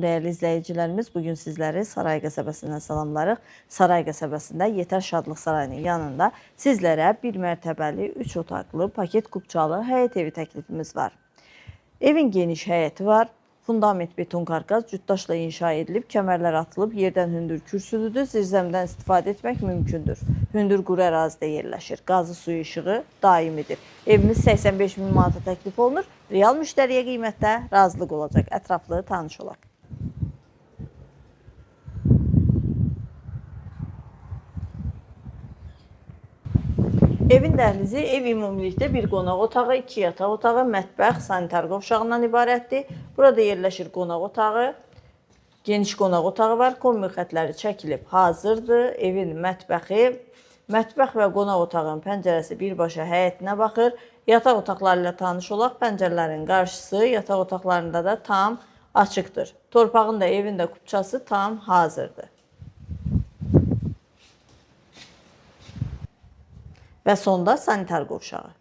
Değerli izləyicilərimiz, bugün sizləri Saray qəsəbəsindən salamlarıq. Saray qəsəbəsində Yetər Şadlıq Sarayının yanında sizlərə bir mərtəbəli, 3 otaqlı, paket kubçalı həyət evi təklifimiz var. Evin geniş həyəti var. Fundament beton karkas cütdaşla inşa edilib, kəmərlər atılıb, yerdən hündür kürsülüdür, zirzəmdən istifadə etmək mümkündür. Hündür quru ərazidə yerləşir. Qazı suyu işığı daimidir. Evimiz 85 min manata təklif olunur. Real müştəriyə qiymətdə razılıq olacaq. Ətraflı tanış olaq. Evin dəhlizi ev ümumilikdə bir qonaq otağı, 2 yataq otağı, mətbəx, sanitar qovşağından ibarətdir. Burada yerləşir qonaq otağı, geniş qonaq otağı var. Kombi xətləri çəkilib hazırdır. Evin mətbəx və qonaq otağının pəncərəsi birbaşa həyətinə baxır. Yataq otaqları ilə tanış olaq. Pəncərələrin qarşısı yataq otaqlarında da tam açıqdır. Torpağın da evin də kubçası tam hazırdır. Və sonda sanitar qovşağı.